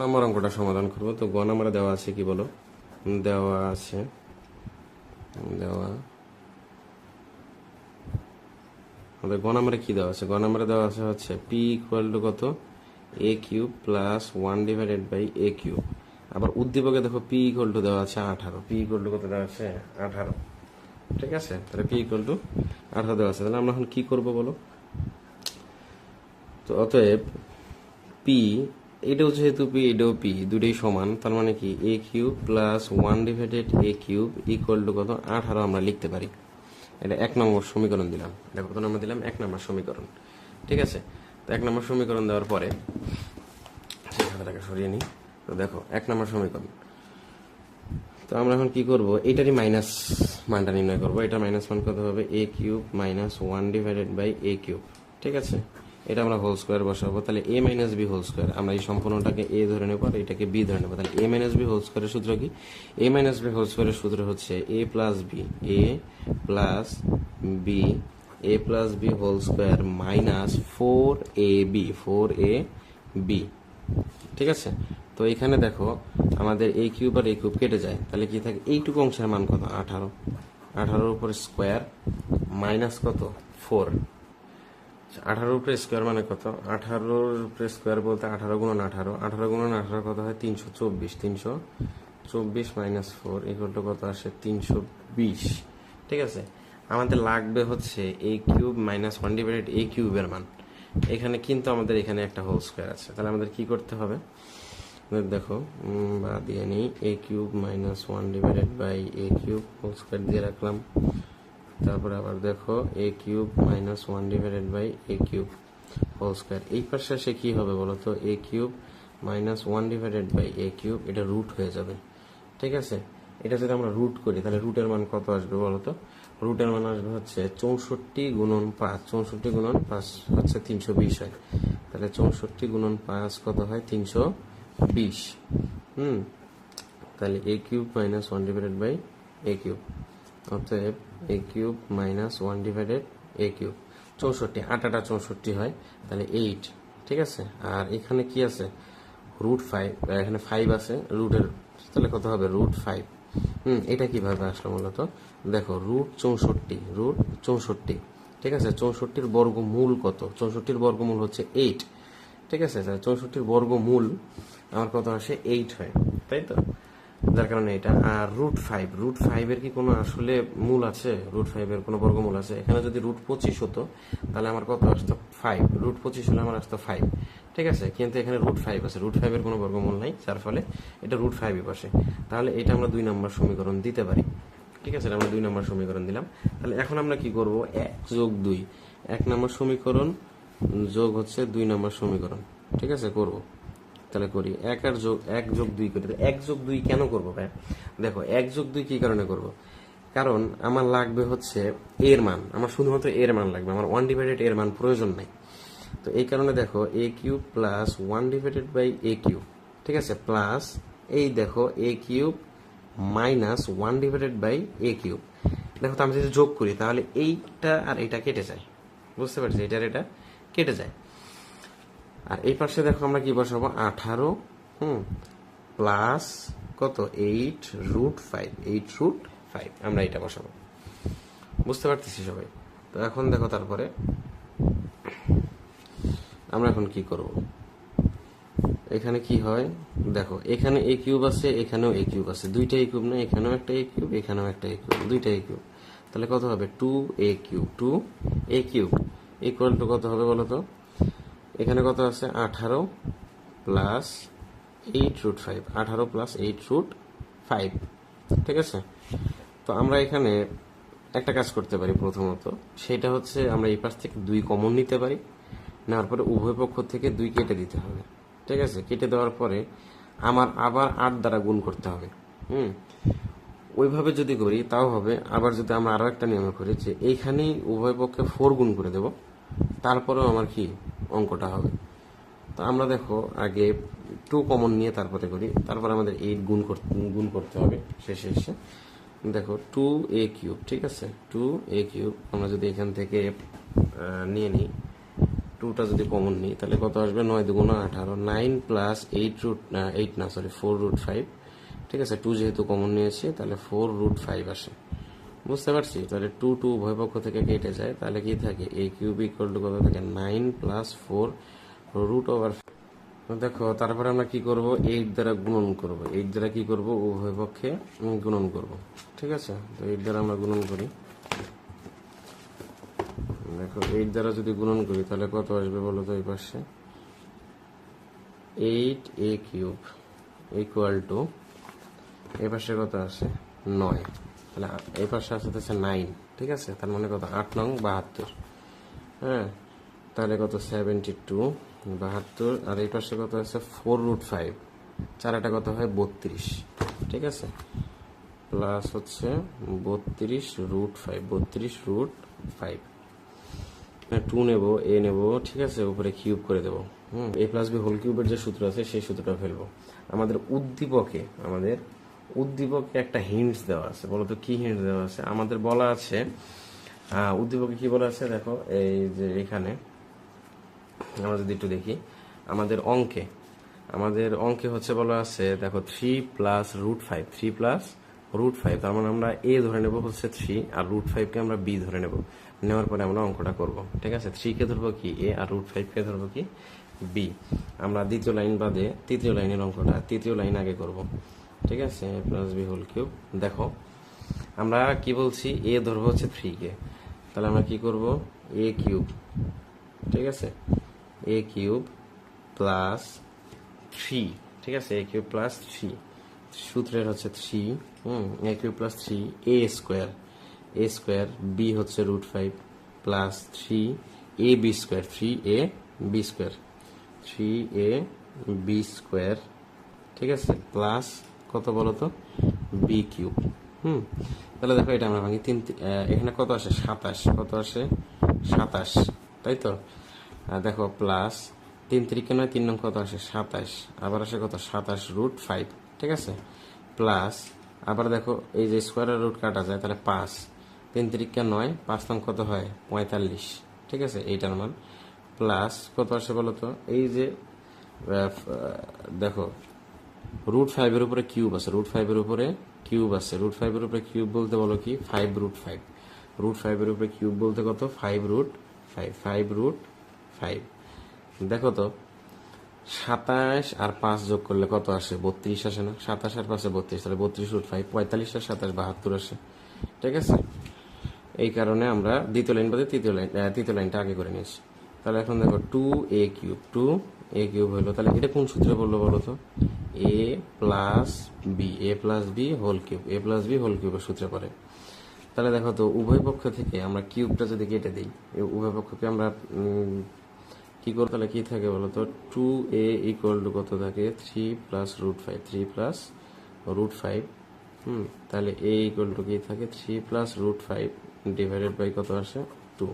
নম্বর অঙ্কটা সমাধান করবো। তো গ নম্বরে দেওয়া আছে কি বলো, দেওয়া আছে আমাদের গ নম্বরে কি দেওয়া আছে, গ নম্বরে দেওয়া আছে হচ্ছে পি ইকুয়াল টু কত, এ কিউব প্লাস 1/a কিউব। আবার উদ্দীপকে দেখো পি ইকুয়াল টু দেওয়া আছে 18। পি ইকুয়াল টু কত দেওয়া আছে, 18। ঠিক আছে, তাহলে পি ইকুয়াল টু 18 দেওয়া আছে। তাহলে আমরা এখন কি করব বলো। তো অতএব পি, এটাও যেহেতু পি এটাও পি, দুটোই সমান, তার মানে কি A cube plus 1/a cube equal to কত, 18 আমরা লিখতে পারি। এটা 1 নম্বর সমীকরণ দিলাম। এটা কত নম্বর দিলাম, 1 নম্বর সমীকরণ। ঠিক আছে, তো 1 নম্বর সমীকরণ দেওয়ার পরে খাতাটাকে সরিয়ে নিই। তো দেখো 1 নম্বর সমীকরণ, তো আমরা এখন কি করব, এটারই মাইনাস মানটা নির্ণয় করব। এটা মাইনাস মান কত হবে, এ কিউব মাইনাস 1/a কিউব। ঠিক আছে, এটা আমরা হোল স্কোয়ার বসাবো। তাহলে এ মাইনাস বি হোল স্কোয়ার, আমরা এই সম্পূর্ণটাকে এ ধরে নেবো আর এটাকে বি ধরে নেবো। তাহলে এ মাইনাস বি হোল স্কোয়ারের সূত্র কি, এ মাইনাস বি হোল স্কোয়ারের সূত্র হচ্ছে A plus B, A plus B, A plus B whole square minus 4ab। ঠিক আছে, তো এখানে দেখো আমাদের এই কিউব আর এই কিউব কেটে যায়, তাহলে কি থাকে, এইটুকু অংশের মান কত, 18। 18-র উপর স্কোয়ার মাইনাস কত, 4। 18-র উপরে স্কোয়ার মানে কত, 18-র উপরে স্কোয়ার বলতে 18 গুণন 18, 18 গুণন 18 কত হয়, 324। 324 মাইনাস 4 ইকুয়াল টু কত আসে, 320। ঠিক আছে, আমাদের লাগবে হচ্ছে এ কিউব মাইনাস 1/a কিউবের মান। এখানে কিন্তু আমাদের এখানে একটা হোল স্কোয়ার আছে, তাহলে আমাদের কি করতে হবে, দেখো বা দিয়ে নিই, A cube minus 1/a cube whole square দিয়ে রাখলাম। তারপরে আবার দেখো A cube minus 1/a cube whole square. এই পাশে সে কি হবে বলতো, A cube minus 1/a cube, এটা রুট হয়ে যাবে। ঠিক আছে, এটা যদি আমরা রুট করি তাহলে রুটের মান কত আসবে বলতো, রুটের মান আসবে হচ্ছে 64 গুণন 5। 64 গুণন 5 হচ্ছে 320 হয়। তাহলে 64 গুণন 5 কত হয়, 320। তাহলে এ কিউব মাইনাস 1/a কিউব, অতএব এ কিউব মাইনাস 1/a কিউব 64, 8 64 হয়, তাহলে 8। ঠিক আছে, আর এখানে কি আছে, রুট 5, এখানে 5 আছে রুটের, তাহলে কত হবে, রুট 5। এটা কিভাবে আসলো মূলত, দেখো রুট 64। ঠিক আছে, 64-র বর্গমূল কত, 64-র বর্গমূল হচ্ছে 8। ঠিক আছে, তাহলে 64-র বর্গমূল আমার কত আসে, 8 হয়, তাই তো, যার কারণে এটা। আর রুট 5-এর কি কোনো আসলে মূল আছে, রুট 5-এর কোনো বর্গমূল আছে, এখানে যদি রুট 25 হতো তাহলে আমার কত আসতো, 5। রুট 25 হলে আমার আসতো 5। ঠিক আছে, কিন্তু এখানে রুট 5 আছে, রুট 5-এর কোনো বর্গমূল নাই, যার ফলে এটা রুট 5-ই বসে। তাহলে এটা আমরা 2 নম্বর সমীকরণ দিতে পারি। ঠিক আছে, আমরা 2 নম্বর সমীকরণ দিলাম। তাহলে এখন আমরা কি করব, 1 যোগ 2, 1 নম্বর সমীকরণ যোগ হচ্ছে 2 নম্বর সমীকরণ। ঠিক আছে, করব। তাহলে করি 1 যোগ 2 করি। 1 যোগ 2 কেন করবো ভাই, দেখো 1 যোগ 2 কি কারণে করব, কারণ আমার লাগবে হচ্ছে এর মান, আমার শুধুমাত্র এর মান লাগবে, আমার 1/a মান প্রয়োজন নাই। তো এই কারণে দেখো A cube plus 1/a cube. ঠিক আছে, প্লাস এই দেখো A cube minus 1/a cube. দেখো, তো আমি যদি যোগ করি তাহলে এইটা আর এইটা কেটে যায়, বুঝতে পারছি, এটা আর এটা কেটে যায়। আর এই পাশে দেখো আমরা কি বসাবো, 18 প্লাস কত, 8√5 আমরা এটা বসাবো, বুঝতে পারতেছি সবাই। তো এখন দেখো তারপরে আমরা এখন কি করব, এখানে কি হয়, দেখো এখানে এ কিউব আছে, এখানেও এ কিউব আছে, দুইটা এ কিউব না, এখানেও একটা এ কিউব, এখানেও একটা এ কিউব, দুইটা এ কিউব। তাহলে কত হবে, 2a কিউব ইকুয়াল টু কত হবে বলো তো, এখানে কত আছে, 18 প্লাস 8√5, 18 প্লাস 8√5। ঠিক আছে, তো আমরা এখানে একটা কাজ করতে পারি প্রথমত, সেটা হচ্ছে আমরা এই পাশ থেকে 2 কমন নিতে পারি, নেওয়ার পরে উভয় পক্ষ থেকে 2 কেটে দিতে হবে। ঠিক আছে, কেটে দেওয়ার পরে আমার আবার 8 দ্বারা গুণ করতে হবে। ওইভাবে যদি করি তাও হবে। আবার যদি আমরা আরো একটা নিয়ম করি যে এইখানেই উভয় পক্ষে 4 গুণ করে দেব, তারপরেও আমার কি অঙ্কটা হবে। তো আমরা দেখো আগে 2 কমন নিয়ে তারপরে করি, তারপর আমাদের 8 গুণ করতে হবে শেষে এসে। দেখো 2a কিউব, ঠিক আছে, 2a কিউব আমরা যদি এখান থেকে নিয়ে নিই, 2টা যদি কমন নিই তাহলে কত আসবে, 9 দুগুণ 18, 9 প্লাস 8 না সরি 4√5, ঠিক আছে। 2 যেহেতু কমন নিয়েছি তাহলে 4√5 আসে, বুঝতে পারছি। তাহলে 2 উভয় পক্ষ থেকে কেটে যায়, তাহলে কি থাকে, a কিউব ইকুয়াল টু কত থাকে, 9 প্লাস 4√5। দেখো তারপরে আমরা কি করব, 8 দ্বারা গুণন করব। 8 দ্বারা কি করব, উভয় পক্ষে গুণন করব, ঠিক আছে। তো 8 দ্বারা আমরা গুণন করি। দেখো 8 দ্বারা যদি গুণন করি তাহলে কত আসবে বলো তো, এই পাশে 8a কিউব ইকুয়াল টু, এই পাশে কত আসে 9, তাহলে এই পাশে আসতে 9, ঠিক আছে। তার মানে কত, 8 নং 72, হ্যাঁ। তাহলে কত 72, 72, আর এই পাশে কত আছে 4√5, চারাটা কত হয় 32, ঠিক আছে। প্লাস হচ্ছে 32√5, 32√5, 2 নেব, a নেব, ঠিক আছে, উপরে কিউব করে দেবো। a প্লাস বি হোল কিউবের যে সূত্র আছে সেই সূত্রটা ফেলবো। আমাদের উদ্দীপকে একটা হিন্টস দেওয়া আছে, বলতো কি হিন্টস দেওয়া আছে। আমাদের বলা আছে, উদ্দীপকে কি বলা আছে দেখো, এই যে এখানে আমরা যদি একটু দেখি, আমাদের অঙ্কে হচ্ছে বলা আছে দেখো 3 প্লাস √5, 3 প্লাস √5, তার মানে আমরা a ধরে নেব হচ্ছে 3, আর √5 কে আমরা b ধরে নেব। নেওয়ার পরে আমরা অঙ্কটা করব, ঠিক আছে। 3 কে ধরবো কি a, আর √5 কে ধরবো কি b। আমরা দ্বিতীয় লাইন বাদে তৃতীয় লাইনের অঙ্কটা তৃতীয় লাইন আগে করব, ঠিক আছে। a plus B whole cube. দেখো আমরা কি বলছি, a ধরবো হচ্ছে 3 কে, তাহলে আমরা কি করব, a কিউব, ঠিক আছে, a কিউব প্লাস 3, ঠিক আছে, a কিউব প্লাস 3, সূত্রের হচ্ছে 3, a cube plus 3 a square, b হচ্ছে √5 plus 3ab square, 3ab square, 3ab square, ঠিক আছে, প্লাস কত বলতো, b কিউব। তাহলে দেখো এটা আমরা ভাঙি, এখানে কত আসে 27, কত আসে 27, তাই তো। দেখো প্লাস 3 3 নয়, 3 নং কত আসে 27, আবার আসে কত 27√5, ঠিক আছে। প্লাস আবার দেখো এই যে স্কোয়ারের রুট কাটা যায়, তাহলে 5, 3 3 9, 5 নং কত হয় 45, ঠিক আছে, এইটার মান। প্লাস কত আসে বলো তো, এই যে দেখো √5 এর উপরে কিউব আছে, √5 এর উপরে কিউব আছে, √5 এর উপরে কিউব বলতে বলো কি 5√5, √5 এর উপরে কিউব বলতে কত 5√5। দেখো তো 27 আর 5 যোগ করলে কত আসে, 32 আসে না, 27 আর 5 32, তাহলে 32√5, 45 আর 27 72 আসে, ঠিক আছে। এই কারণে আমরা দ্বিতীয় লাইন বাদে তৃতীয় লাইনটা আগে করে নিয়েছি। তাহলে এখন দেখো 2a কিউব হলো, তাহলে এটা কোন সূত্রে বললো বলো তো, a প্লাস বি হোল কিউবের সূত্রে পড়ে। তাহলে দেখো তো উভয় পক্ষ থেকে আমরা কিউবটা যদি কেটে দিই, উভয় পক্ষকে আমরা কি করবো, তাহলে কি থাকে বলতো, 2a ইকুয়াল টু কত থাকে 3 প্লাস √5, তাহলে a ইকুয়াল টু কি থাকে 3 প্লাস √5 ডিভাইডেড বাই কত আসে 2।